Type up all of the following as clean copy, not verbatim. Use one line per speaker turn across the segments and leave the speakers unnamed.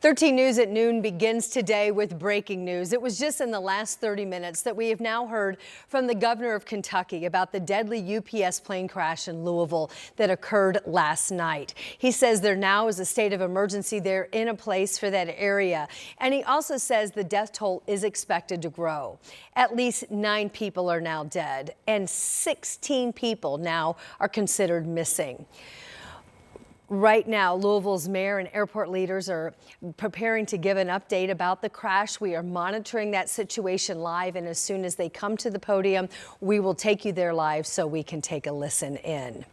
13 News at noon begins today with breaking news. It was just in the last 30 minutes that we have now heard from the governor of Kentucky about the deadly UPS plane crash in Louisville that occurred last night. He says there now is a state of emergency there in a place for that area. And he also says the death toll is expected to grow. At least 9 people are now dead and 16 people now are considered missing. Right now, Louisville's mayor and airport leaders are preparing to give an update about the crash. We are monitoring that situation live, and as soon as they come to the podium, we will take you there live so we can take a listen in.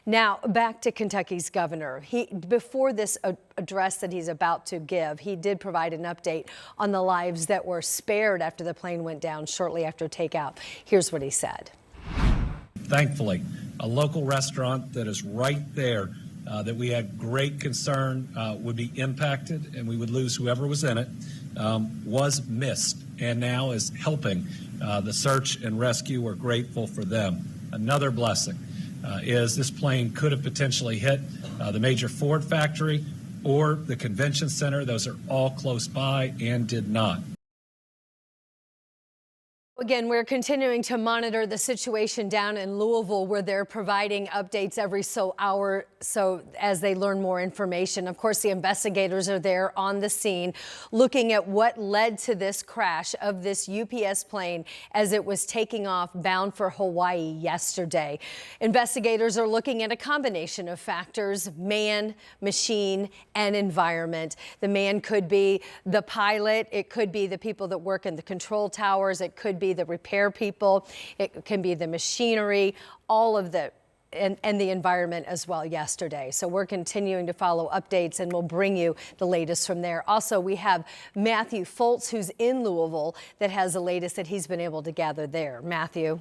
Now, back to Kentucky's governor. Before this address that he's about to give, he did provide an update on the lives that were spared after the plane went down shortly after takeout. Here's what he said.
Thankfully, a local restaurant that is right there that we had great concern would be impacted and we would lose whoever was in it, was missed and now is helping the search and rescue. We're grateful for them. Another blessing is this plane could have potentially hit the major Ford factory or the convention center. Those are all close by and did not.
Again, we're continuing to monitor the situation down in Louisville, where they're providing updates every hour as they learn more information. Of course, the investigators are there on the scene looking at what led to this crash of this UPS plane as it was taking off bound for Hawaii yesterday. Investigators are looking at a combination of factors: man, machine, and environment. The man could be the pilot. It could be the people that work in the control towers. It could be the repair people. It can be the machinery, all of the and the environment as well yesterday. So we're continuing to follow updates and we'll bring you the latest from there. Also, we have Matthew Foltz, who's in Louisville, that has the latest that he's been able to gather there. Matthew.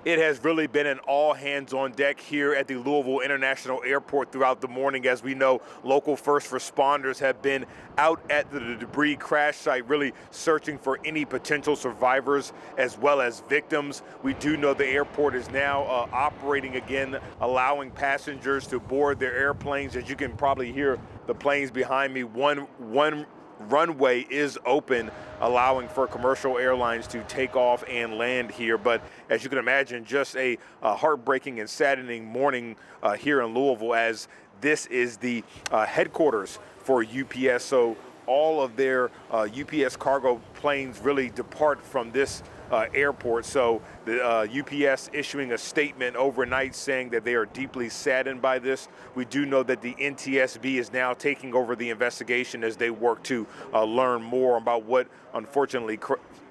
It has really been an all hands on deck here at the Louisville International Airport throughout the morning. As we know, local first responders have been out at the debris crash site, really searching for any potential survivors as well as victims. We do know the airport is now operating again, allowing passengers to board their airplanes. As you can probably hear the planes behind me, one runway is open, allowing for commercial airlines to take off and land here. But as you can imagine, just a heartbreaking and saddening morning here in Louisville, as this is the headquarters for UPS. So all of their UPS cargo planes really depart from this airport. So the UPS issuing a statement overnight saying that they are deeply saddened by this. We do know that the NTSB is now taking over the investigation as they work to learn more about what unfortunately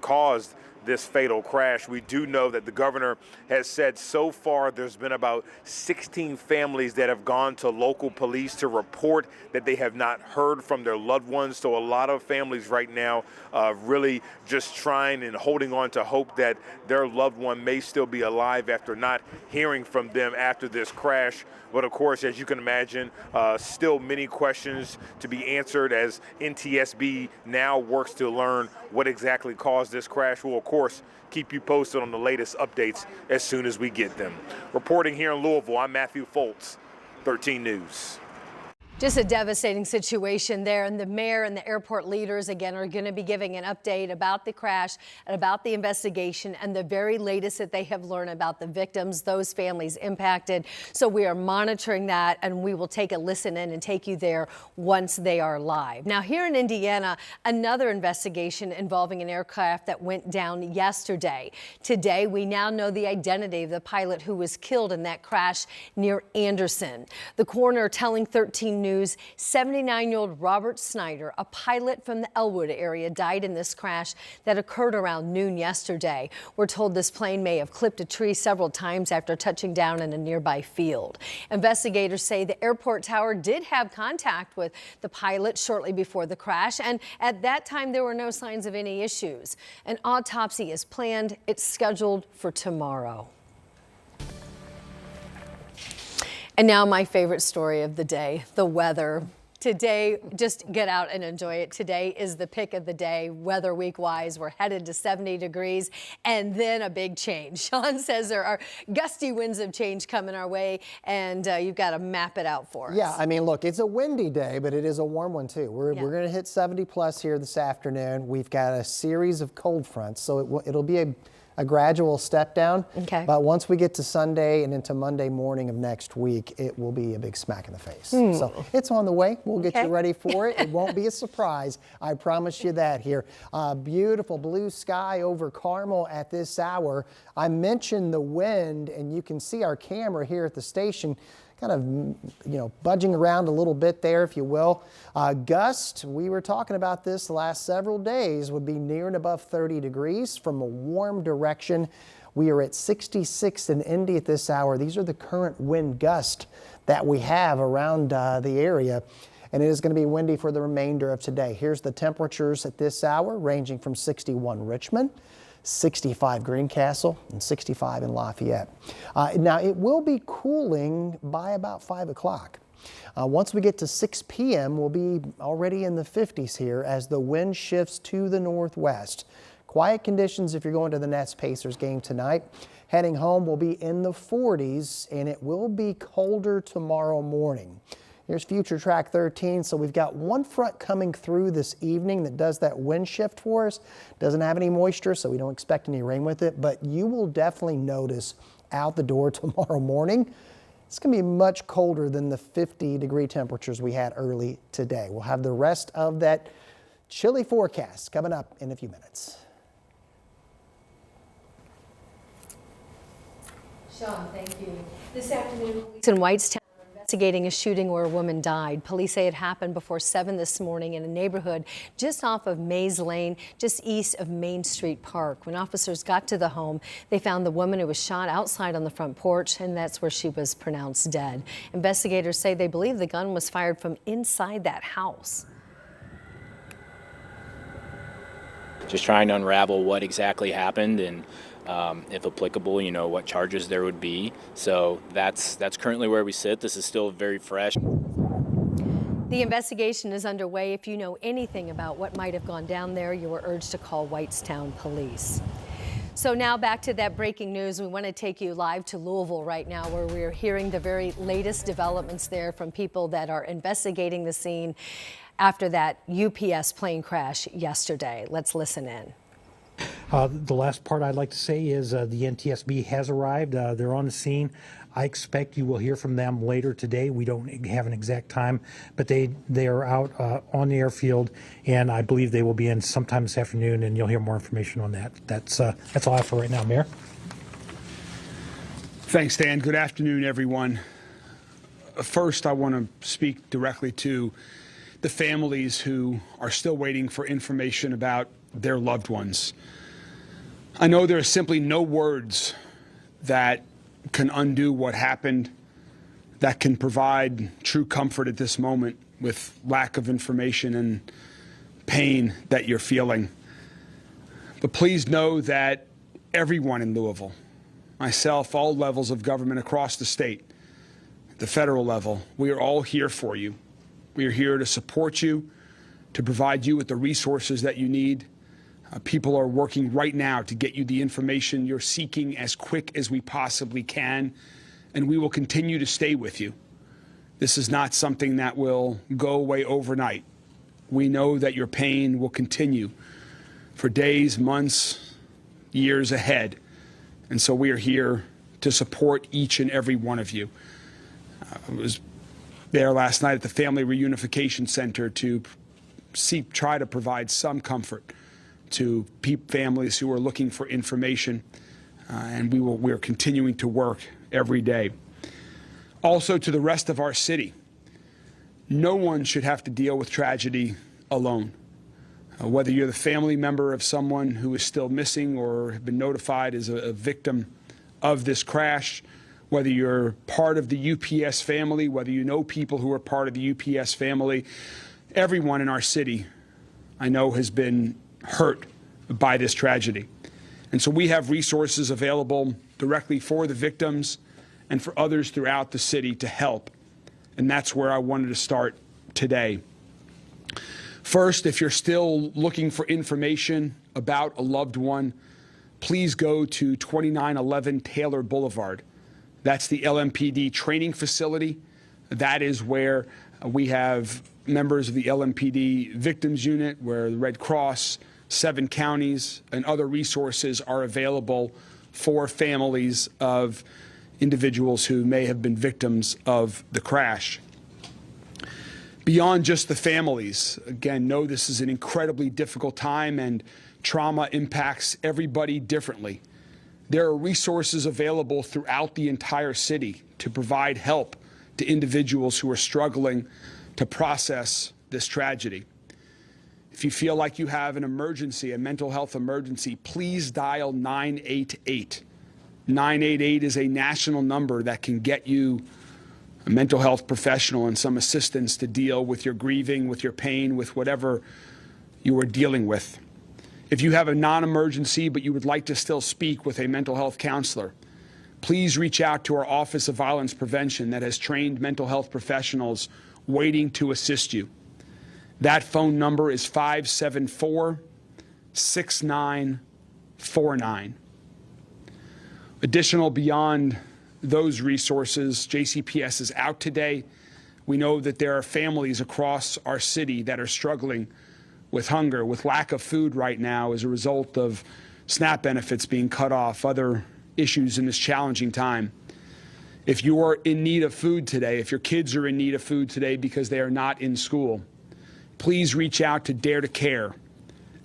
caused this fatal crash. We do know that the governor has said so far there's been about 16 families that have gone to local police to report that they have not heard from their loved ones. So a lot of families right now really just trying and holding on to hope that their loved one may still be alive after not hearing from them after this crash. But of course, as you can imagine, still many questions to be answered as NTSB now works to learn what exactly caused this crash. We'll, of course, keep you posted on the latest updates as soon as we get them. Reporting here in Louisville, I'm Matthew Foltz, 13 News.
Just a devastating situation there, and the mayor and the airport leaders again are going to be giving an update about the crash and about the investigation and the very latest that they have learned about the victims, those families impacted. So we are monitoring that, and we will take a listen in and take you there once they are live. Now, here in Indiana, another investigation involving an aircraft that went down yesterday. Today, we now know the identity of the pilot who was killed in that crash near Anderson. The coroner telling 13 News, 79-year-old Robert Snyder, a pilot from the Elwood area, died in this crash that occurred around noon yesterday. We're told this plane may have clipped a tree several times after touching down in a nearby field. Investigators say the airport tower did have contact with the pilot shortly before the crash, and at that time there were no signs of any issues. An autopsy is planned. It's scheduled for tomorrow. And now my favorite story of the day, the weather. Today, just get out and enjoy it. Today is the pick of the day, weather week-wise. We're headed to 70 degrees and then a big change. Sean says there are gusty winds of change coming our way, and you've got to map it out for us.
Yeah, I mean, look, it's a windy day, but it is a warm one too. We're going to hit 70 plus here this afternoon. We've got a series of cold fronts, so it'll be a gradual step down.
Okay.
But once we get to Sunday and into Monday morning of next week, it will be a big smack in the face. So it's on the way. We'll get you ready for it. It won't be a surprise. I promise you that here. Beautiful blue sky over Carmel at this hour. I mentioned the wind, and you can see our camera here at the station kind of, budging around a little bit there, if you will. Gust, we were talking about this the last several days, would be near and above 30 degrees from a warm direction. We are at 66 in Indy at this hour. These are the current wind gusts that we have around the area. And it is going to be windy for the remainder of today. Here's the temperatures at this hour, ranging from 61 Richmond, 65 Greencastle, and 65 in Lafayette. Now, it will be cooling by about 5 o'clock. Once we get to 6 p.m., we'll be already in the 50s here as the wind shifts to the northwest. Quiet conditions if you're going to the Nets Pacers game tonight. Heading home, we'll be in the 40s, and it will be colder tomorrow morning. Here's Future Track 13. So we've got one front coming through this evening that does that wind shift for us. Doesn't have any moisture, so we don't expect any rain with it. But you will definitely notice out the door tomorrow morning, it's going to be much colder than the 50-degree temperatures we had early today. We'll have the rest of that chilly forecast coming up in a few minutes.
Sean, thank you. This afternoon, police in Whitestown investigating a shooting where a woman died. Police say it happened before 7 this morning in a neighborhood just off of Mays Lane, just east of Main Street Park. When officers got to the home, they found the woman who was shot outside on the front porch, and that's where she was pronounced dead. Investigators say they believe the gun was fired from inside that house.
Just trying to unravel what exactly happened and if applicable, what charges there would be. So that's currently where we sit. This is still very fresh.
The investigation is underway. If you know anything about what might have gone down there, you are urged to call Whitestown Police. So now back to that breaking news. We want to take you live to Louisville right now, where we're hearing the very latest developments there from people that are investigating the scene after that UPS plane crash yesterday. Let's listen in.
The last part I'd like to say is the NTSB has arrived. They're on the scene. I expect you will hear from them later today. We don't have an exact time, but they are out on the airfield, and I believe they will be in sometime this afternoon, and you'll hear more information on that. That's all I have for right now, Mayor.
Thanks, Dan. Good afternoon, everyone. First, I want to speak directly to the families who are still waiting for information about their loved ones. I know there are simply no words that can undo what happened, that can provide true comfort at this moment with lack of information and pain that you're feeling. But please know that everyone in Louisville, myself, all levels of government across the state, the federal level, we are all here for you. We are here to support you, to provide you with the resources that you need. People are working right now to get you the information you're seeking as quick as we possibly can, and we will continue to stay with you. This is not something that will go away overnight. We know that your pain will continue for days, months, years ahead, and so we are here to support each and every one of you. I was there last night at the Family Reunification Center to try to provide some comfort to families who are looking for information, and we're continuing to work every day. Also, to the rest of our city, no one should have to deal with tragedy alone. Whether you're the family member of someone who is still missing or have been notified as a victim of this crash, whether you're part of the UPS family, whether you know people who are part of the UPS family, everyone in our city, I know, has been hurt by this tragedy. And so we have resources available directly for the victims and for others throughout the city to help. And that's where I wanted to start today. First, if you're still looking for information about a loved one, please go to 2911 Taylor Boulevard. That's the LMPD training facility. That is where we have members of the LMPD Victims Unit, where the Red Cross, 7 counties, and other resources are available for families of individuals who may have been victims of the crash. Beyond just the families, again, know this is an incredibly difficult time and trauma impacts everybody differently. There are resources available throughout the entire city to provide help to individuals who are struggling to process this tragedy. If you feel like you have an emergency, a mental health emergency, please dial 988. 988 is a national number that can get you a mental health professional and some assistance to deal with your grieving, with your pain, with whatever you are dealing with. If you have a non-emergency but you would like to still speak with a mental health counselor, please reach out to our Office of Violence Prevention that has trained mental health professionals waiting to assist you. That phone number is 574-6949. Additional beyond those resources, JCPS is out today. We know that there are families across our city that are struggling with hunger, with lack of food right now as a result of SNAP benefits being cut off, other issues in this challenging time. If you are in need of food today, if your kids are in need of food today because they are not in school, please reach out to Dare to Care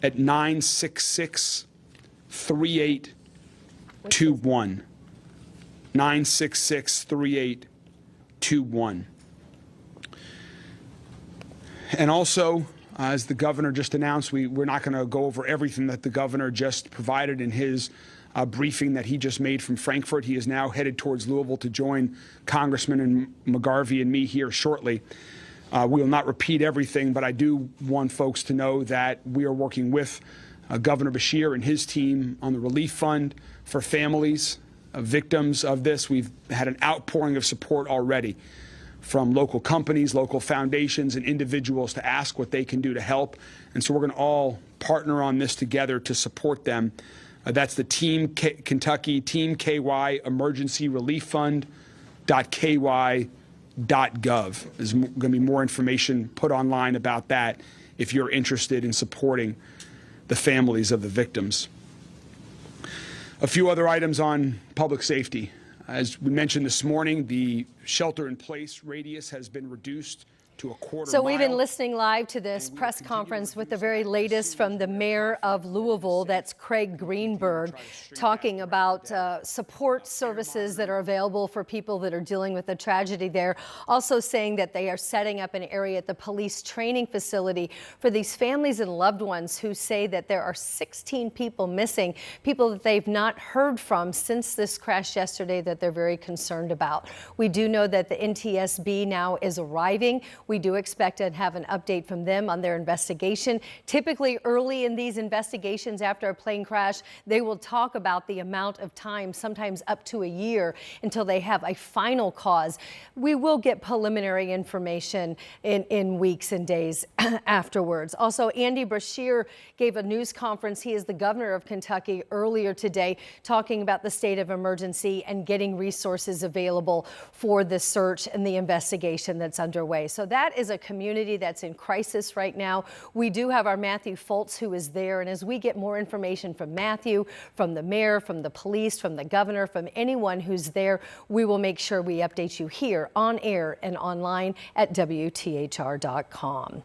at 966-3821. 966-3821. And also, as the governor just announced, we're not going to go over everything that the governor just provided in his briefing that he just made from Frankfurt. He is now headed towards Louisville to join Congressman McGarvey and me here shortly. We will not repeat everything, but I do want folks to know that we are working with Governor Beshear and his team on the relief fund for families of victims of this. We've had an outpouring of support already from local companies, local foundations, and individuals to ask what they can do to help. And so we're going to all partner on this together to support them. That's the Team Kentucky, Team KY Emergency Relief Fund.ky.gov. There's going to be more information put online about that if you're interested in supporting the families of the victims. A few other items on public safety. As we mentioned this morning, the shelter-in-place radius has been reduced to a quarter
So
mile.
we've been listening live to this press conference with the very latest from the mayor of Louisville, that's Craig Greenberg, talking about support services that are available for people that are dealing with the tragedy there. Also saying that they are setting up an area at the police training facility for these families and loved ones who say that there are 16 people missing, people that they've not heard from since this crash yesterday that they're very concerned about. We do know that the NTSB now is arriving. We do expect to have an update from them on their investigation. Typically early in these investigations after a plane crash, they will talk about the amount of time, sometimes up to a year, until they have a final cause. We will get preliminary information in weeks and days afterwards. Also, Andy Beshear gave a news conference. He is the governor of Kentucky earlier today, talking about the state of emergency and getting resources available for the search and the investigation that's underway. So that is a community that's in crisis right now. We do have our Matthew Foltz who is there, and as we get more information from Matthew, from the mayor, from the police, from the governor, from anyone who's there, we will make sure we update you here on air and online at WTHR.com.